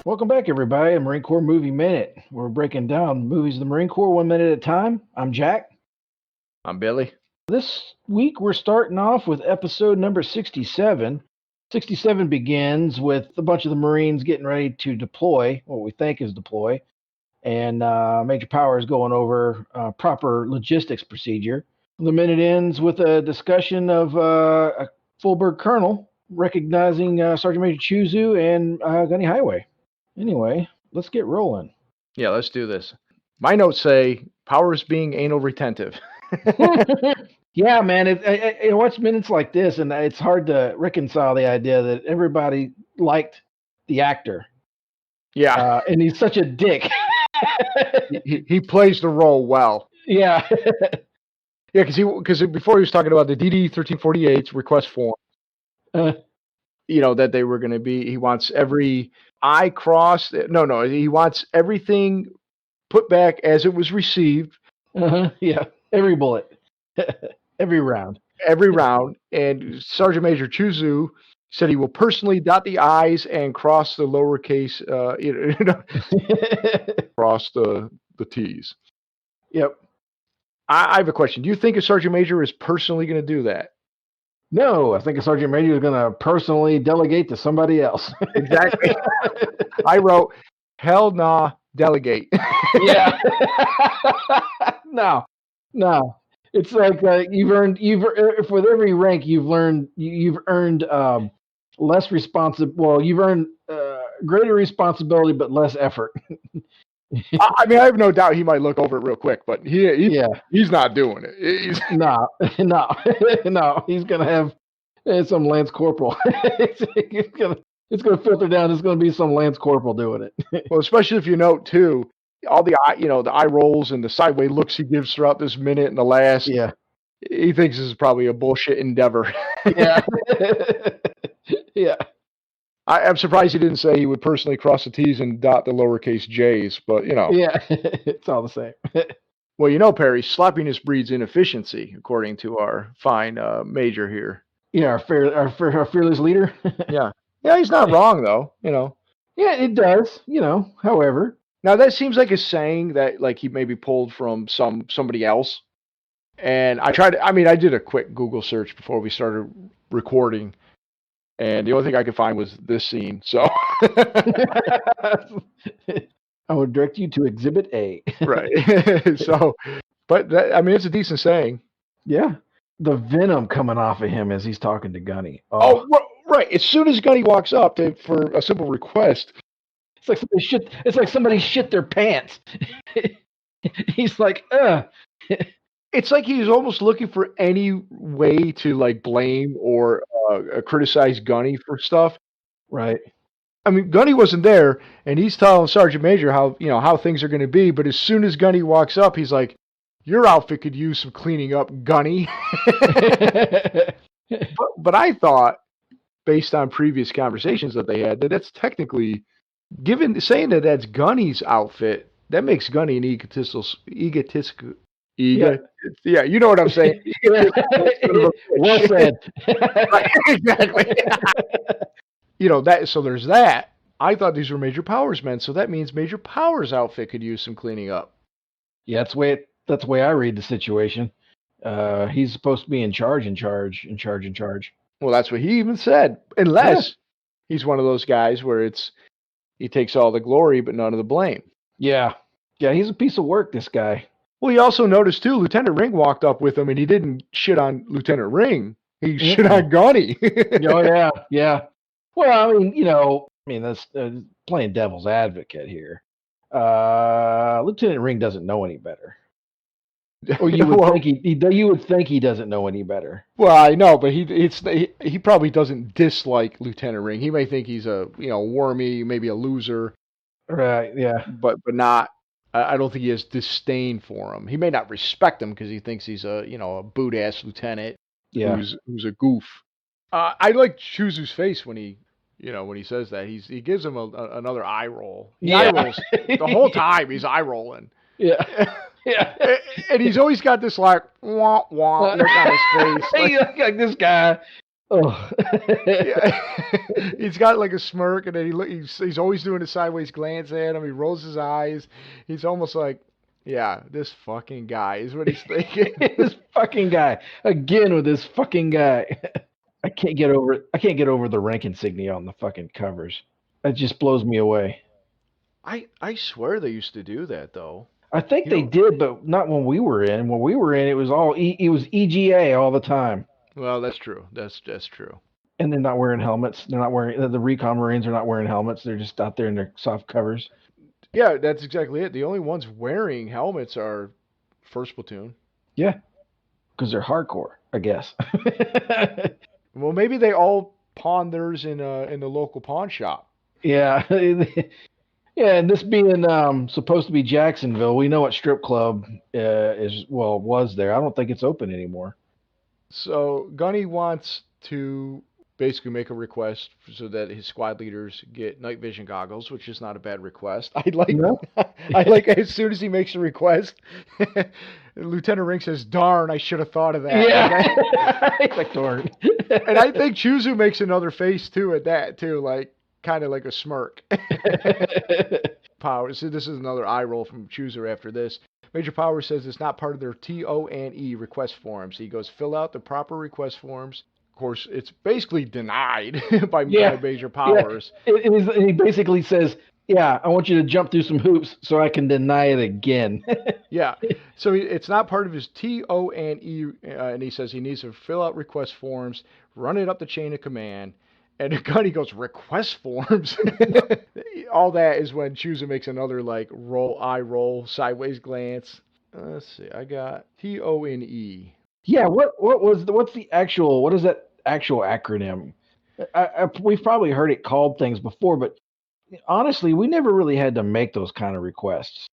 Welcome back, everybody, to Marine Corps Movie Minute. We're breaking down movies of the Marine Corps 1 minute at a time. I'm Jack. I'm Billy. This week, we're starting off with episode number 67. 67 begins with a bunch of the Marines getting ready to deploy, what we think is deploy, and Major Powers going over proper logistics procedure. The minute ends with a discussion of a Fulberg Colonel recognizing Sergeant Major Chuzu and Gunny Highway. Anyway, let's get rolling. Yeah, let's do this. My notes say Powers being anal retentive. Yeah, man. I watch minutes like this, and it's hard to reconcile the idea that everybody liked the actor. Yeah, and he's such a dick. he plays the role well. Yeah. Yeah, because before he was talking about the DD 1348's request form, that they were going to be. He wants every I crossed. No. He wants everything put back as it was received. Yeah, every bullet, every round. And Sergeant Major Chuzu said he will personally dot the I's and cross the lowercase, cross the T's. Yep. I have a question. Do you think a Sergeant Major is personally going to do that? No, I think a Sergeant Major is going to personally delegate to somebody else. Exactly. I wrote, hell nah, delegate. Yeah. No. It's like you've earned with every rank you've earned less responsible. Well, you've earned greater responsibility but less effort. I mean, I have no doubt he might look over it real quick, but he's not doing it. No. He's gonna have some Lance Corporal. It's gonna filter down. It's gonna be some Lance Corporal doing it. Well, especially if you note too, all the eye rolls and the sideways looks he gives throughout this minute and the last. Yeah, he thinks this is probably a bullshit endeavor. Yeah, yeah. I'm surprised he didn't say he would personally cross the T's and dot the lowercase J's, but Yeah, it's all the same. Well, Perry, sloppiness breeds inefficiency, according to our fine major here. Yeah, our fearless leader. Yeah, he's not wrong though. Yeah, it does. However, now that seems like a saying that like he maybe pulled from somebody else. And I did a quick Google search before we started recording. And the only thing I could find was this scene. So I would direct you to Exhibit A. Right. So, but it's a decent saying. Yeah. The venom coming off of him as he's talking to Gunny. Oh, right. As soon as Gunny walks up for a simple request, it's like somebody shit their pants. He's like, It's like he's almost looking for any way to like blame or criticize Gunny for stuff. Right. I mean, Gunny wasn't there, and he's telling Sergeant Major how things are going to be. But as soon as Gunny walks up, he's like, "Your outfit could use some cleaning up, Gunny." but I thought, based on previous conversations that they had, that's technically saying that that's Gunny's outfit. That makes Gunny an egotistical. Yeah, you know what I'm saying. Well said. Right, exactly. That. So there's that. I thought these were Major Powers men, so that means Major Powers' outfit could use some cleaning up. Yeah, that's the way I read the situation. He's supposed to be in charge. Well, that's what he even said. Unless he's one of those guys where he takes all the glory but none of the blame. Yeah, he's a piece of work. This guy. Well, you also noticed too, Lieutenant Ring walked up with him, and he didn't shit on Lieutenant Ring. He shit on Gunny. Oh yeah. Well, that's playing devil's advocate here. Lieutenant Ring doesn't know any better. Or you would think he doesn't know any better. Well, I know, but he probably doesn't dislike Lieutenant Ring. He may think he's a wormy, maybe a loser. Right. Yeah. But not. I don't think he has disdain for him. He may not respect him because he thinks he's a boot ass lieutenant. Yeah. Who's a goof. I like Chuzu's face when he says that. He gives him another eye roll. Eye rolls the whole time. He's eye rolling. Yeah. Yeah. And he's always got this like wah wah look on his face. Like this guy. Oh. Yeah. He's got like a smirk, and then he's always doing a sideways glance at him. He rolls his eyes. He's almost like, yeah, this fucking guy is what he's thinking. This fucking guy again with this fucking guy. I can't get over it. I can't get over the rank insignia on the fucking covers. It just blows me away. I swear they used to do that though. I think You they know, did, but not when we were in. When we were in, it was all it was EGA all the time, well, that's true. That's true. and they're not wearing helmets. They're not wearing the recon Marines are not wearing helmets. They're just out there in their soft covers. Yeah, that's exactly it. The only ones wearing helmets are first platoon. Yeah, because they're hardcore, I guess. Well, maybe they all pawn theirs in the local pawn shop. Yeah, yeah. And this being supposed to be Jacksonville, we know what strip club was there. I don't think it's open anymore. So Gunny wants to basically make a request so that his squad leaders get night vision goggles, which is not a bad request. I like No. I like as soon as he makes a request, Lieutenant Ring says, "Darn, I should have thought of that." Yeah. Like darn. And I think Chuzu makes another face too at that too, like kind of like a smirk. Powers. So this is another eye roll from Chooser after this. Major Powers says it's not part of their TONE request forms. He goes, fill out the proper request forms. Of course, it's basically denied by Major Powers. Yeah. He basically says, yeah, I want you to jump through some hoops so I can deny it again. Yeah. So it's not part of his TONE, and he says he needs to fill out request forms, run it up the chain of command. And Gunny goes, request forms? All that is when Chusa makes another like eye roll, sideways glance. Let's see, I got TONE. Yeah, what's the actual, what is that actual acronym? We've probably heard it called things before, but honestly, we never really had to make those kind of requests.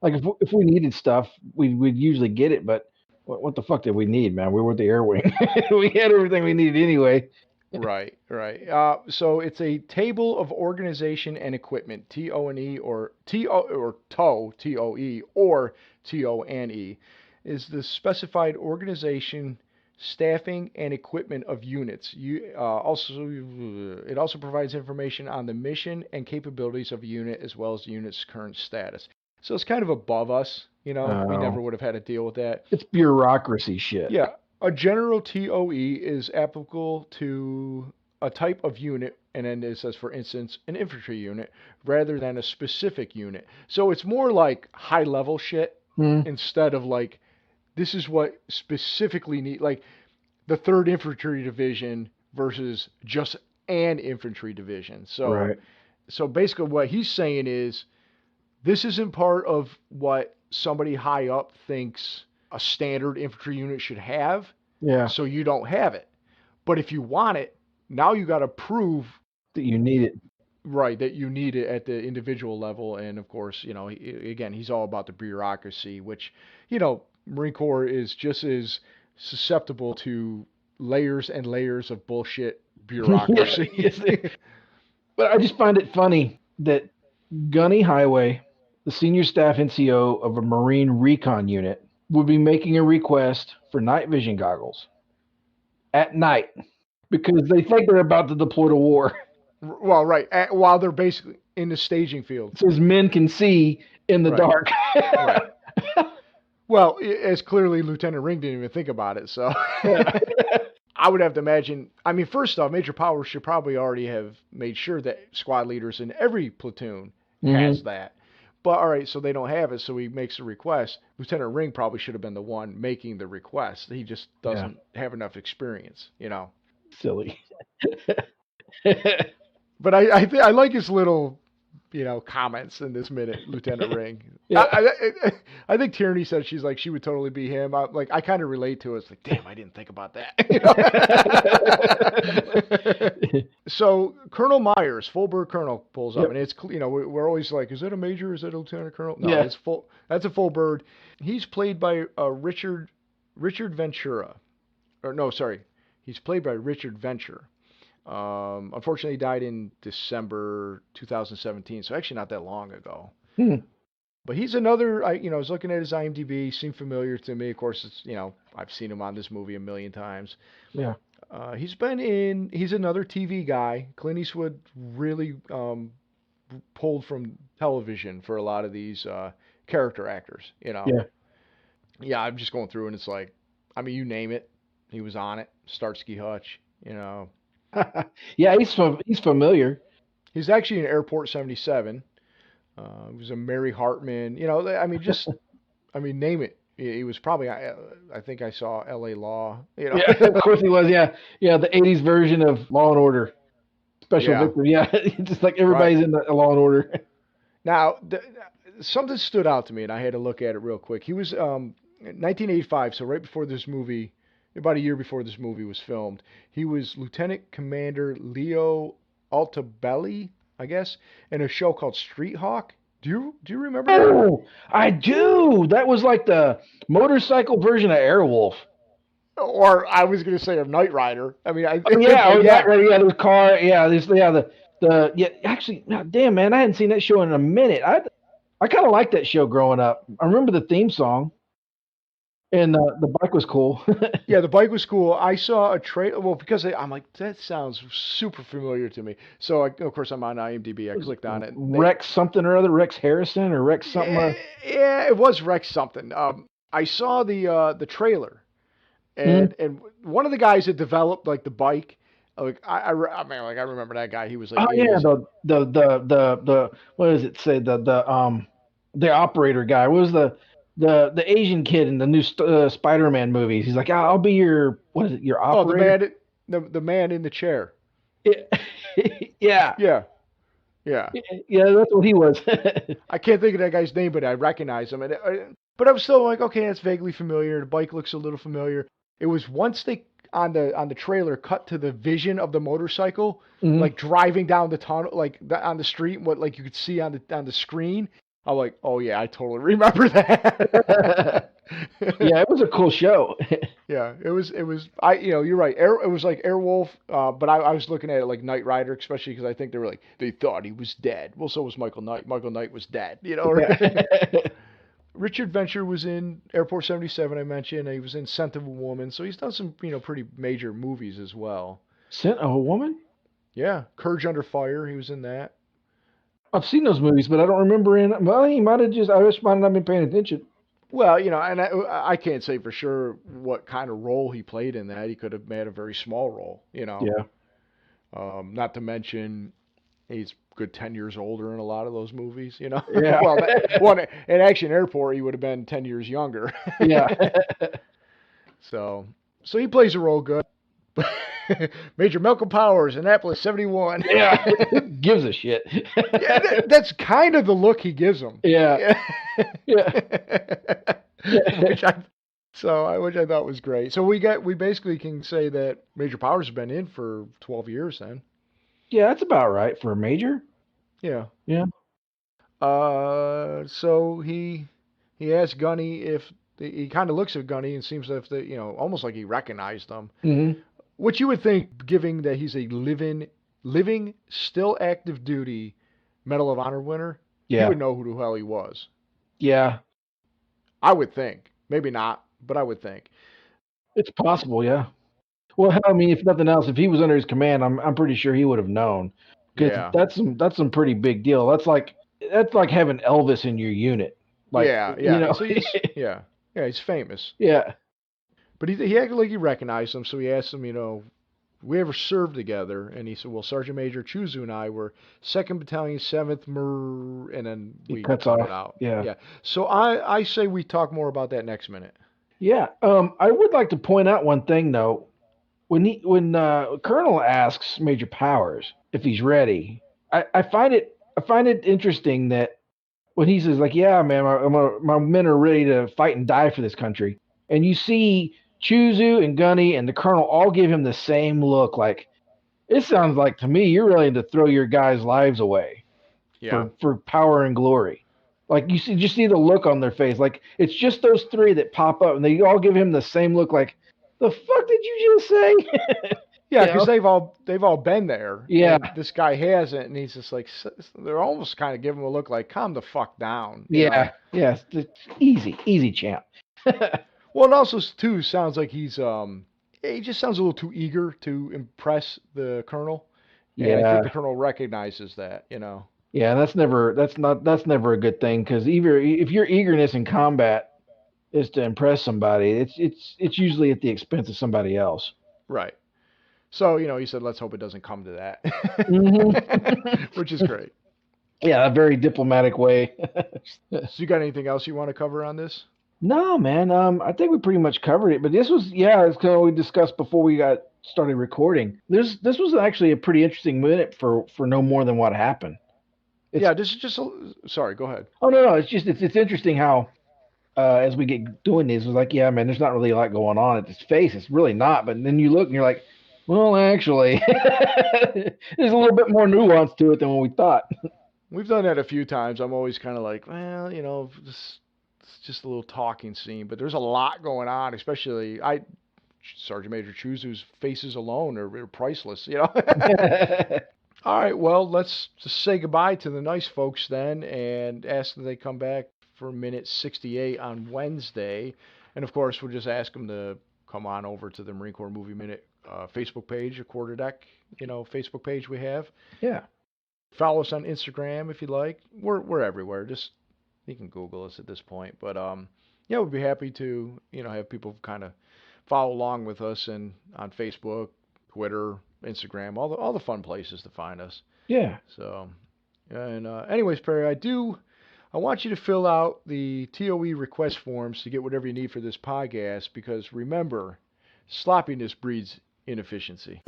Like if we needed stuff, we'd usually get it, but what the fuck did we need, man? We were the air wing. We had everything we needed anyway. Right, right. So it's a table of organization and equipment, TONE or TOE or TONE, is the specified organization, staffing, and equipment of units. It also provides information on the mission and capabilities of a unit as well as the unit's current status. So it's kind of above us, we never would have had to deal with that. It's bureaucracy shit. Yeah, a general TOE is applicable to a type of unit, and then it says, for instance, an infantry unit, rather than a specific unit. So it's more like high level shit instead of like, this is what specifically need, like the 3rd Infantry Division versus just an infantry division. So, right. So basically what he's saying is, this isn't part of what somebody high up thinks a standard infantry unit should have. Yeah. So you don't have it. But if you want it, now you got to prove that you need it. Right, that you need it at the individual level. And of course, again, he's all about the bureaucracy, which, Marine Corps is just as susceptible to layers and layers of bullshit bureaucracy. Yes. But I just find it funny that Gunny Highway, the senior staff NCO of a Marine recon unit, would be making a request for night vision goggles at night because they think they're about to deploy to war. Well, right, while they're basically in the staging field. So as men can see in the dark. Right. Well, as clearly Lieutenant Ring didn't even think about it, so I would have to imagine. I mean, first off, Major Powers should probably already have made sure that squad leaders in every platoon has that. But all right, so they don't have it, so he makes a request. Lieutenant Ring probably should have been the one making the request. He just doesn't have enough experience, Silly. But I like his little, comments in this minute, Lieutenant Ring. Yeah. I think Tierney said she would totally be him. I kind of relate to it. It's like, damn, I didn't think about that. So Colonel Myers, full bird colonel, pulls up, and it's we're always like, is that a major? Is that a lieutenant colonel? No, it's full. That's a full bird. He's played by Richard Ventura, or no, sorry, he's played by Richard Venture. Unfortunately, he died in December 2017, so actually not that long ago. But he's another, I was looking at his IMDb, seemed familiar to me. Of course, it's, I've seen him on this movie a million times. Yeah. He's another TV guy. Clint Eastwood really pulled from television for a lot of these character actors. Yeah. Yeah, I'm just going through and it's like, I mean, you name it, he was on it. Starsky Hutch. Yeah, he's familiar. He's actually in Airport 77. He was a Mary Hartman. I mean, name it. He was probably. I think I saw L.A. Law. Yeah, of course he was. Yeah, yeah, the '80s version of Law and Order, Special Yeah. Victim. Yeah, just like Right. everybody's in the Law and Order. Now, something stood out to me, and I had to look at it real quick. He was 1985, so right before this movie, about a year before this movie was filmed. He was Lieutenant Commander Leo Altabelli, I guess, in a show called Street Hawk. Do you remember that? Oh, I do. That was like the motorcycle version of Airwolf. Or I was going to say a Knight Rider. I mean, Oh yeah, oh yeah, right, yeah. There's car. Yeah, there's the yeah. Actually, no, damn man, I hadn't seen that show in a minute. I kind of liked that show growing up. I remember the theme song, and the bike was cool. Yeah, the bike was cool. I saw a trailer. Well, because I'm like, that sounds super familiar to me. So, of course, I'm on IMDb. I clicked on it. Rex something or other, Rex Harrison or Rex something. Yeah, it was Rex something. I saw the trailer, and one of the guys that developed like the bike, like I mean, like I remember that guy. He was like, Oh yeah, the what does it say? The operator guy. What was the Asian kid in the new Spider-Man movies? He's like, I'll be your what is it? Your operator. The man in the chair. Yeah. Yeah. Yeah. Yeah, that's what he was. I can't think of that guy's name, but I recognize him. But I'm still like, okay, that's vaguely familiar. The bike looks a little familiar. It was once they on the trailer cut to the vision of the motorcycle, like driving down the tunnel, like on the street, what like you could see on the screen. I'm like, oh yeah, I totally remember that. Yeah, it was a cool show. Yeah, it was. You're right. It was like Airwolf, but I was looking at it like Knight Rider, especially because I think they thought he was dead. Well, so was Michael Knight. Michael Knight was dead. Richard Venture was in Airport 77. I mentioned he was in Scent of a Woman, so he's done some pretty major movies as well. Scent of a Woman? Yeah, Courage Under Fire. He was in that. I've seen those movies, but I don't remember well, he might have I just might not been paying attention. Well, and I can't say for sure what kind of role he played in that. He could have made a very small role, Yeah. Not to mention he's a good 10 years older in a lot of those movies, Yeah. well, in Action Airport, he would have been 10 years younger. Yeah. So he plays a role good. Major Malcolm Powers, Annapolis 71. Yeah. Gives a shit. Yeah, that's kind of the look he gives them. Yeah. Yeah. which I thought was great. So we basically can say that Major Powers has been in for 12 years then. Yeah, that's about right for a major. Yeah. Yeah. So he asked Gunny if he kind of looks at Gunny and seems as if almost like he recognized him. Mm-hmm. What you would think, given that he's a living, still active duty Medal of Honor winner, Yeah. he would know who the hell he was. Yeah. I would think. Maybe not, but I would think. It's possible, yeah. Well, hell, I mean, if nothing else, if he was under his command, I'm pretty sure he would have known. Because that's some pretty big deal. That's like having Elvis in your unit. Like, yeah. So he's famous. Yeah. But he acted like he recognized him, so he asked him, we ever served together? And he said, well, Sergeant Major Chuzu and I were 2nd Battalion, 7th and then we cuts cut off. it out. Yeah. So I say we talk more about that next minute. Yeah. I would like to point out one thing though. When Colonel asks Major Powers if he's ready, I find it interesting that when he says like, yeah, man, my men are ready to fight and die for this country, and you see Chuzu and Gunny and the Colonel all give him the same look, like it sounds like to me you're ready to throw your guys' lives away for power and glory. Like you see the look on their face, like it's just those three that pop up, and they all give him the same look, like the fuck did you just say? Yeah, because they've all been there. Yeah, this guy hasn't, and he's just like they're almost kind of giving him a look like calm the fuck down. Yeah, it's easy champ. Well, it also too sounds like he's he just sounds a little too eager to impress the colonel, and I think the Yeah, colonel recognizes that. You know. yeah, that's never a good thing because either if your eagerness in combat is to impress somebody, it's usually at the expense of somebody else. Right. So he said, "Let's hope it doesn't come to Hmm. that," which is great. Yeah, a very diplomatic way. So you got anything else you want to cover on this? No, man. I think we pretty much covered it. But this was, yeah, it's kind of what we discussed before we got started recording. This was actually a pretty interesting minute for no more than what happened. It's Yeah, this is just. Sorry, go ahead. oh no, no, it's just it's interesting how as we get doing these, it's like, yeah, man, there's not really a lot going on at its face. It's really not. But then you look and you're like, well, actually, there's a little bit more nuance to it than what we thought. We've done that a few times. I'm always kind of like, well, it's just a little talking scene, but there's a lot going on. Especially, Sergeant Major Chuzu's faces alone are priceless. All right, well, let's just say goodbye to the nice folks then and ask that they come back for minute 68 on Wednesday. And of course, we'll just ask them to come on over to the Marine Corps Movie Minute Facebook page, a quarterdeck, Facebook page we have. Yeah. Follow us on Instagram if you like. We're everywhere. Just you can Google us at this point. But yeah, we'd be happy to have people kind of follow along with us and on Facebook, Twitter, Instagram, all the fun places to find us. Yeah. So, and anyways, Perry, I want you to fill out the TOE request forms to get whatever you need for this podcast because remember, sloppiness breeds inefficiency.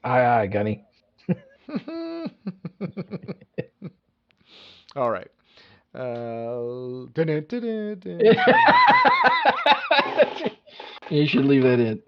Aye, aye, Gunny. All right. You should leave that in.